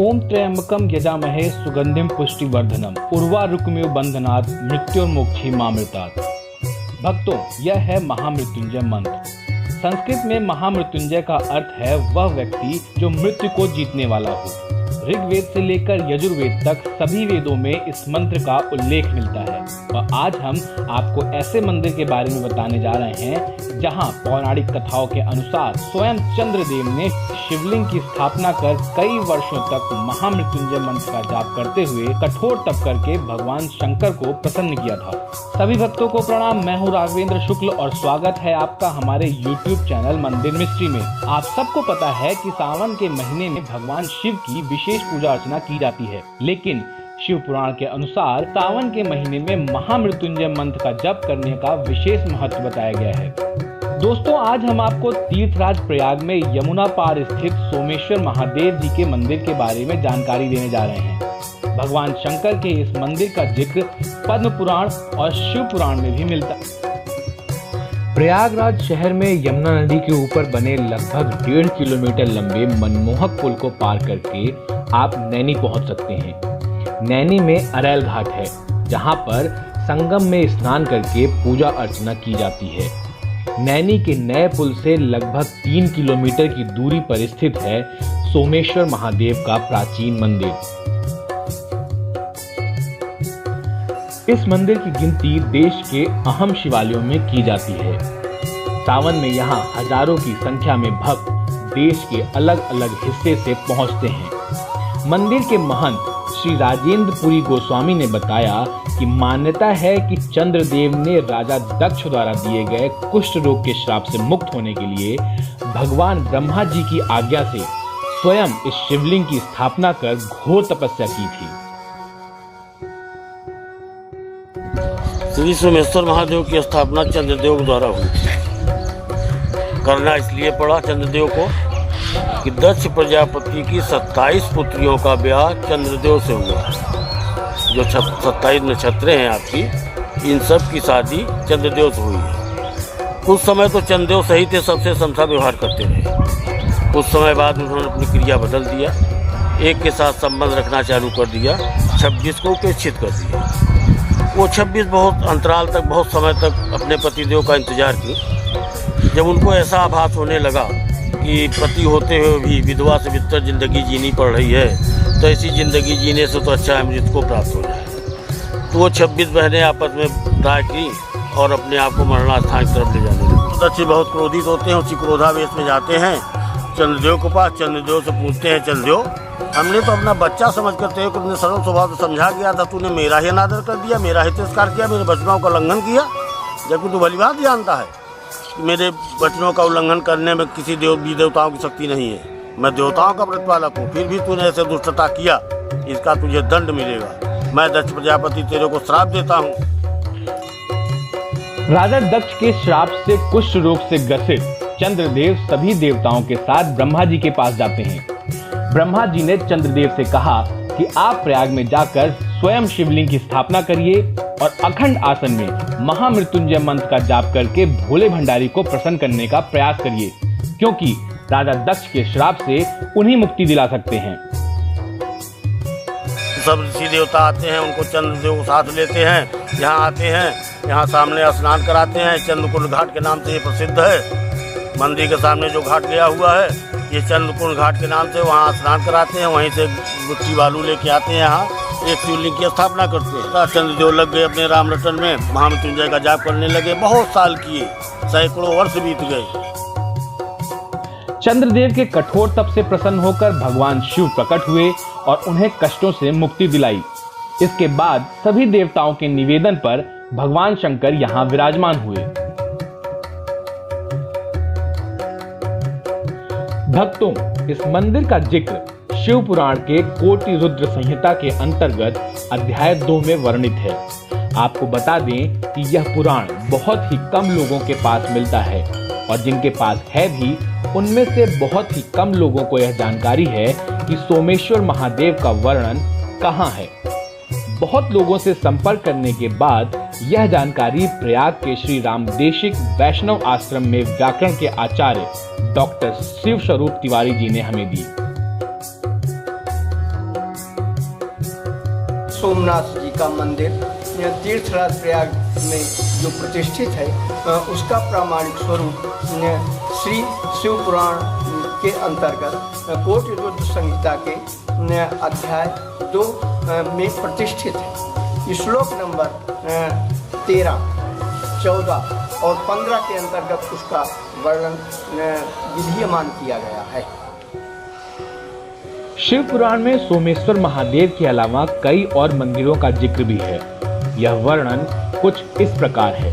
ओम त्र्यंबकम यजामहे सुगंधिम पुष्टिवर्धनम उर्वारुकमिव बंधनात् मृत्योर्मोक्षीमामृतात्। भक्तों, यह है महामृत्युंजय मंत्र। संस्कृत में महामृत्युंजय का अर्थ है वह व्यक्ति जो मृत्यु को जीतने वाला हो। ऋग्वेद से लेकर यजुर्वेद तक सभी वेदों में इस मंत्र का उल्लेख मिलता है। और आज हम आपको ऐसे मंदिर के बारे में बताने जा रहे हैं जहां पौराणिक कथाओं के अनुसार स्वयं चंद्रदेव ने शिवलिंग की स्थापना कर कई वर्षों तक महामृत्युंजय मंत्र का जाप करते हुए कठोर तप करके भगवान शंकर को प्रसन्न किया था। सभी भक्तों को प्रणाम। मैं हूँ राघवेंद्र शुक्ल और स्वागत है आपका हमारे YouTube चैनल मंदिर मिस्ट्री में। आप सबको पता है कि सावन के महीने में भगवान शिव की विशेष पूजा अर्चना की जाती है, लेकिन शिव पुराण के अनुसार सावन के महीने में महामृत्युंजय मंत्र का जप करने का विशेष महत्व बताया गया है। दोस्तों, आज हम आपको तीर्थराज प्रयाग में यमुना पार स्थित सोमेश्वर महादेव जी के मंदिर के बारे में जानकारी देने जा रहे हैं। भगवान शंकर के इस मंदिर का जिक्र पद्म पुराण और शिव पुराण में भी मिलता है। प्रयागराज शहर में यमुना नदी के ऊपर बने लगभग 1.5 किलोमीटर लंबे मनमोहक पुल को पार करके आप नैनी पहुंच सकते हैं। नैनी में अरैल घाट है, जहां पर संगम में स्नान करके पूजा अर्चना की जाती है। नैनी के नए पुल से लगभग 3 किलोमीटर की दूरी पर स्थित है सोमेश्वर महादेव का प्राचीन मंदिर। इस मंदिर की गिनती देश के अहम शिवालयों में की जाती है। सावन में यहाँ हजारों की संख्या में भक्त देश के अलग अलग हिस्से से पहुंचते हैं। मंदिर के महंत श्री राजेंद्रपुरी गोस्वामी ने बताया कि मान्यता है कि चंद्रदेव ने राजा दक्ष द्वारा दिए गए कुष्ठ रोग के श्राप से मुक्त होने के लिए भगवान ब्रह्मा जी की आज्ञा से स्वयं इस शिवलिंग की स्थापना कर घोर तपस्या की थी। श्री सोमेश्वर महादेव की स्थापना चंद्रदेव द्वारा हुई थी। करना इसलिए पड़ा चंद्रदेव को कि दक्ष प्रजापति की 27 पुत्रियों का ब्याह चंद्रदेव से हुआ। जो 27 नक्षत्र हैं आपकी, इन सब की शादी चंद्रदेव से हुई है। कुछ समय तो चंद्रदेव सही थे, सबसे समझा व्यवहार करते रहे। कुछ समय बाद उन्होंने अपनी क्रिया बदल दिया, एक के साथ संबंध रखना चालू कर दिया, 26 को उपेक्षित कर दिया। वो 26 बहुत अंतराल तक, बहुत समय तक अपने पतिदेव का इंतजार की। जब उनको ऐसा आभास होने लगा कि पति होते हुए भी विधवा से विस्तर जिंदगी जीनी पड़ रही है, तो ऐसी ज़िंदगी जीने से तो अच्छा है मृत्यु को प्राप्त हो जाए। तो वो 26 बहनें आपस में राय की और अपने आप को मरणास्थान की तरफ ले जाने लगी। दक्ष बहुत क्रोधित होते हैं, उसी क्रोधावेश में जाते हैं चंद्रदेव के पास। चंद्रदेव से पूछते हैं, चंद्रदेव, हमने तो अपना बच्चा समझ कर तेरे को अपने सरल स्वभाव से समझा गया था, तूने मेरा ही अनादर कर दिया, मेरा ही तिरस्कार किया, मेरे वचनों का उल्लंघन किया। जबकि तू भली बात जानता है कि मेरे वचनों का उल्लंघन करने में किसी देवताओं की शक्ति नहीं है। मैं देवताओं का प्रतिपालक हूँ, फिर भी तूने ऐसे दुष्टता किया, इसका तुझे दंड मिलेगा। मैं दक्ष प्रजापति तेरे को श्राप देता हूँ। राजा दक्ष के श्राप से कुष्ठ रोग से ग्रसित चंद्रदेव सभी देवताओं के साथ ब्रह्मा जी के पास जाते हैं। ब्रह्मा जी ने चंद्रदेव से कहा कि आप प्रयाग में जाकर स्वयं शिवलिंग की स्थापना करिए और अखंड आसन में महामृत्युंजय मंत्र का जाप करके भोले भंडारी को प्रसन्न करने का प्रयास करिए, क्योंकि राजा दक्ष के श्राप से उन्हीं मुक्ति दिला सकते हैं। सब ऋषि देवता आते हैं, उनको चंद्रदेव को साथ लेते हैं। यहाँ आते हैं, यहाँ सामने स्नान कराते हैं। चंद्रकुंड घाट के नाम से ये प्रसिद्ध है। मंदिर के सामने जो घाट गया हुआ है, ये चंद्रकुंड घाट के नाम से, वहाँ स्नान कराते हैं। वहीं से मिट्टी बालू लेके आते हैं, यहाँ एक शिवलिंग की स्थापना करते हैं। चंद्रदेव लग गए अपने राम रटन में, महामृत्युंजय का जाप करने लगे। बहुत साल किए, सैकड़ों वर्ष बीत गए। चंद्रदेव के कठोर तप से प्रसन्न होकर भगवान शिव प्रकट हुए और उन्हें कष्टों से मुक्ति दिलाई। इसके बाद सभी देवताओं के निवेदन पर भगवान शंकर यहाँ विराजमान हुए। भक्तों, इस मंदिर का जिक्र शिव पुराण के कोटि रुद्र संहिता के अंतर्गत अध्याय 2 में वर्णित है। आपको बता दें कि यह पुराण बहुत ही कम लोगों के पास मिलता है और जिनके पास है भी, उनमें से बहुत ही कम लोगों को यह जानकारी है कि सोमेश्वर महादेव का वर्णन कहाँ है। बहुत लोगों से संपर्क करने के बाद यह जानकारी प्रयाग के श्री रामदेशिक वैष्णव आश्रम में व्याकरण के आचार्य डॉक्टर शिव स्वरूप तिवारी जी ने हमें दी। सोमनाथ जी का मंदिर तीर्थराज प्रयाग में जो प्रतिष्ठित है, उसका प्रामाणिक स्वरूप श्री शिव पुराण के अंतर्गत कोटि रुद्र संहिता के अध्याय 2 में प्रतिष्ठित है। श्लोक नंबर 13, 14 और 15 के अंतर्गत उसका वर्णन विधीयमान किया गया है। शिव पुराण में सोमेश्वर महादेव के अलावा कई और मंदिरों का जिक्र भी है। यह वर्णन कुछ इस प्रकार है।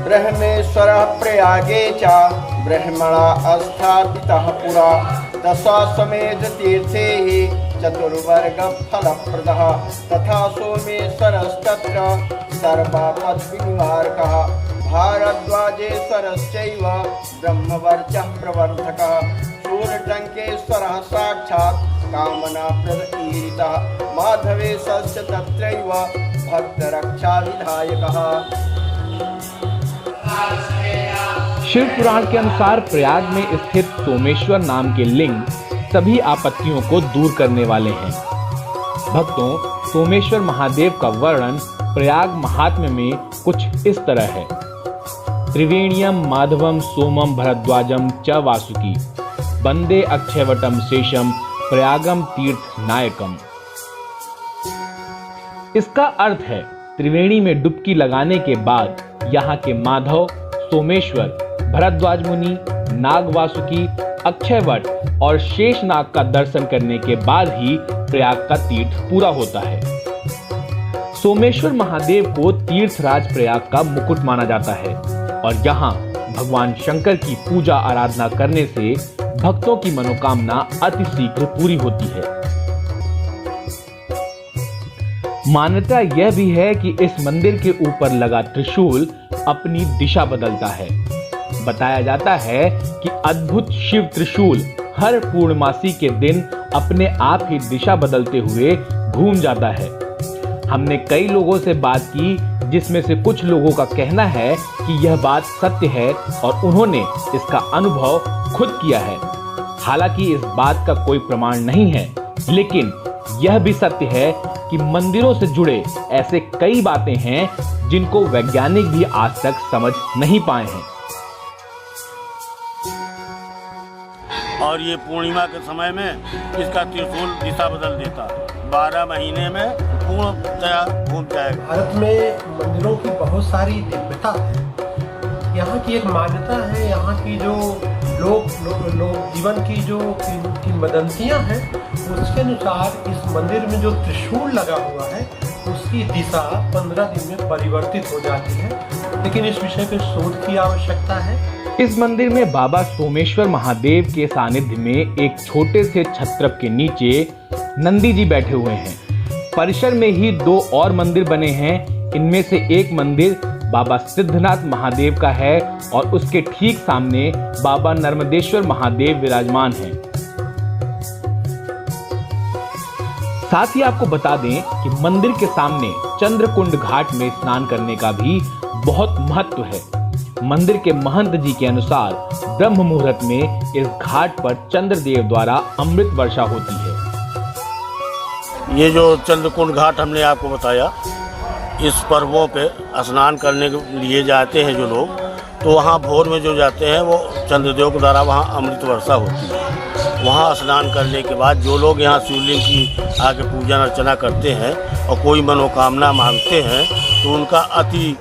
ब्रह्मेश्वर प्रयागे च ब्रह्मणा स्थापितः पुरा दशाश्वमेध तीर्थे चतुर्वर्ग फलप्रदः तथा सोमेश्वरस्तत्र सर्वपद्विनिवारकः भारद्वाजेश्वरश्चैव ब्रह्मवर्चः प्रवर्धकः सूर्यटङ्केश्वरः साक्षात् कामनाप्रद ईरितः माधवेशस्य तत्रैव भक्तरक्षाविधायकः। शिव पुराण के अनुसार प्रयाग में स्थित सोमेश्वर नाम के लिंग सभी आपत्तियों को दूर करने वाले हैं। भक्तों, सोमेश्वर महादेव का वर्णन प्रयाग महात्म्य में कुछ इस तरह है। त्रिवेणीयम माधवम सोमम भरद्वाजम च वासुकी वंदे अक्षयवटम शेषम प्रयागम तीर्थ नायकम। इसका अर्थ है, त्रिवेणी में डुबकी लगाने के बाद यहाँ के माधव, सोमेश्वर, भरद्वाज मुनि, नाग वासुकी, अक्षयवट और शेषनाग का दर्शन करने के बाद ही प्रयाग का तीर्थ पूरा होता है। सोमेश्वर महादेव को तीर्थराज प्रयाग का मुकुट माना जाता है और यहाँ भगवान शंकर की पूजा आराधना करने से भक्तों की मनोकामना अति शीघ्र पूरी होती है। मान्यता यह भी है कि इस मंदिर के ऊपर लगा त्रिशूल अपनी दिशा बदलता है। बताया जाता है कि अद्भुत शिव त्रिशूल हर पूर्णमासी के दिन अपने आप ही दिशा बदलते हुए घूम जाता है। हमने कई लोगों से बात की, जिसमें से कुछ लोगों का कहना है कि यह बात सत्य है और उन्होंने इसका अनुभव खुद किया है। हालांकि इस बात का कोई प्रमाण नहीं है, लेकिन यह भी सत्य है कि मंदिरों से जुड़े ऐसे कई बातें हैं जिनको वैज्ञानिक भी आज तक समझ नहीं पाए हैं। और ये पूर्णिमा के समय में इसका त्रिशूल दिशा बदल देता, 12 महीने में पूर्णतया घूम जाएगा। भारत में मंदिरों की बहुत सारी दिव्यता है। यहाँ की एक मान्यता है, यहाँ की जो लोक जीवन की जो किंवदंतियाँ हैं, उसके अनुसार इस मंदिर में जो त्रिशूल लगा हुआ है उसकी दिशा 15 दिन में परिवर्तित हो जाती है। लेकिन इस विषय पर शोध की आवश्यकता है। इस मंदिर में बाबा सोमेश्वर महादेव के सानिध्य में एक छोटे से छत्रप के नीचे नंदी जी बैठे हुए हैं। परिसर में ही 2 और मंदिर बने हैं। इनमें से एक मंदिर बाबा सिद्धनाथ महादेव का है और उसके ठीक सामने बाबा नर्मदेश्वर महादेव विराजमान हैं। साथ ही आपको बता दें कि मंदिर के सामने चंद्रकुंड घाट में स्नान करने का भी बहुत महत्व है। मंदिर के महंत जी के अनुसार ब्रह्म मुहूर्त में इस घाट पर चंद्रदेव द्वारा अमृत वर्षा होती है। ये जो चंद्रकुंड घाट हमने आपको बताया, इस पर्वों पे स्नान करने के लिए जाते हैं जो लोग, तो वहाँ भोर में जो जाते हैं वो चंद्रदेव के द्वारा वहाँ अमृत वर्षा होती है। वहाँ स्नान करने के बाद जो लोग यहाँ शिवलिंग की आके पूजन अर्चना करते हैं और कोई मनोकामना मांगते हैं तो उनका अति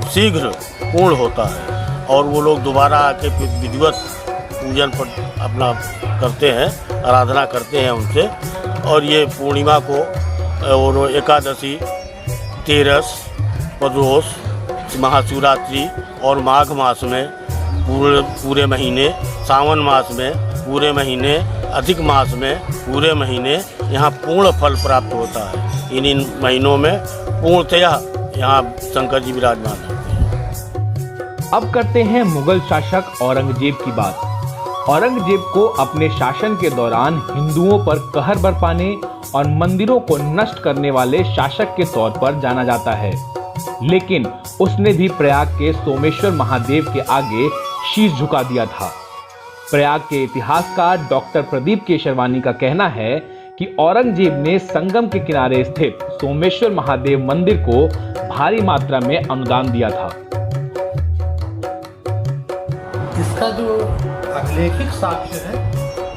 शीघ्र पूर्ण होता है और वो लोग दोबारा आके फिर विधिवत पूजन पर अपना करते हैं, आराधना करते हैं उनसे। और ये पूर्णिमा को और एकादशी, तेरस, प्रदोष, महाशिवरात्रि और माघ मास में पूरे महीने, सावन मास में पूरे महीने, अधिक मास में पूरे महीने यहाँ पूर्ण फल प्राप्त होता है। इन महीनों में पूर्णतया यहाँ शंकर जी विराजमान होते हैं। अब करते हैं मुगल शासक औरंगजेब की बात। औरंगजेब को अपने शासन के दौरान हिंदुओं पर कहर बरपाने और मंदिरों को नष्ट करने वाले शासक के तौर पर जाना जाता है, लेकिन उसने भी प्रयाग के सोमेश्वर महादेव के आगे शीश झुका दिया था। प्रयाग के इतिहासकार डॉक्टर प्रदीप केशरवानी का कहना है कि औरंगजेब ने संगम के किनारे स्थित सोमेश्वर महादेव मंदिर को भारी मात्रा में अनुदान दिया था। इसका जो अभिलेखित साक्ष्य है,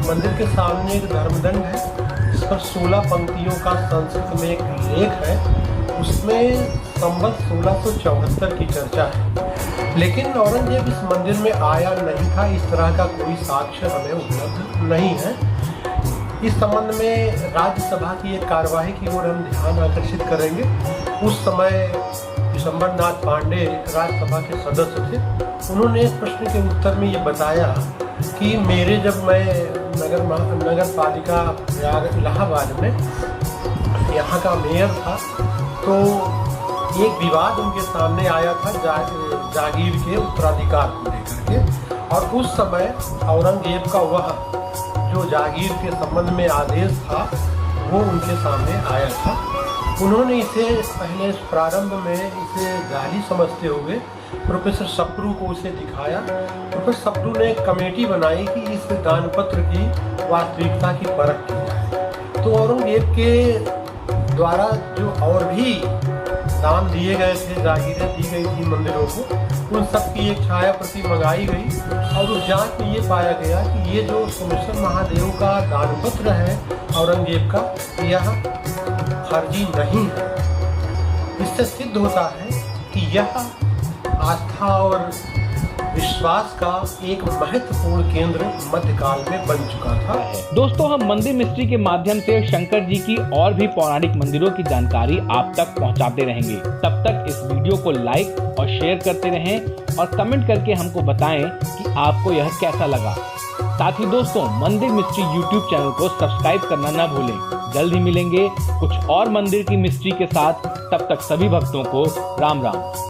मंदिर के सामने एक धर्मदंड है जिस पर 16 पंक्तियों का संस्कृत में एक लेख है। उसमें संवत 1674 की चर्चा है, लेकिन औरंगजेब इस मंदिर में आया नहीं था, इस तरह का कोई साक्ष्य हमें उपलब्ध नहीं है। इस संबंध में राज्यसभा की एक कार्यवाही की ओर हम ध्यान आकर्षित करेंगे। उस समय विशंबर नाथ पांडे राज्यसभा के सदस्य थे। उन्होंने इस प्रश्न के उत्तर में ये बताया कि जब मैं नगर पालिका इलाहाबाद में यहाँ का मेयर था, तो एक विवाद उनके सामने आया था जागीर के उत्तराधिकार को लेकर के, और उस समय औरंगजेब का वह जो जागीर के संबंध में आदेश था वो उनके सामने आया था। उन्होंने इसे पहले प्रारंभ में इसे जाली समझते हुए प्रोफेसर सप्रू को उसे दिखाया। प्रोफेसर सप्रू ने एक कमेटी बनाई कि इस दान पत्र की वास्तविकता की परख की जाए। तो औरंगजेब के द्वारा जो और भी दान दिए गए थे, जागीरें दी गई थी मंदिरों को, उन सब की एक छाया प्रति मंगाई गई और उस जांच में ये पाया गया कि ये जो सोमेश्वर महादेव का दान पत्र है औरंगजेब का, यह फर्जी नहीं है। इससे सिद्ध होता है कि यह आस्था और विश्वास का एक महत्वपूर्ण केंद्र मध्यकाल में बन चुका था। दोस्तों, हम मंदिर मिस्ट्री के माध्यम से शंकर जी की और भी पौराणिक मंदिरों की जानकारी आप तक पहुंचाते रहेंगे। तब तक इस वीडियो को लाइक और शेयर करते रहें और कमेंट करके हमको बताएं कि आपको यह कैसा लगा। साथ ही दोस्तों, मंदिर मिस्ट्री YouTube चैनल को सब्सक्राइब करना ना भूलें। जल्द ही मिलेंगे कुछ और मंदिर की मिस्ट्री के साथ। तब तक सभी भक्तों को राम राम।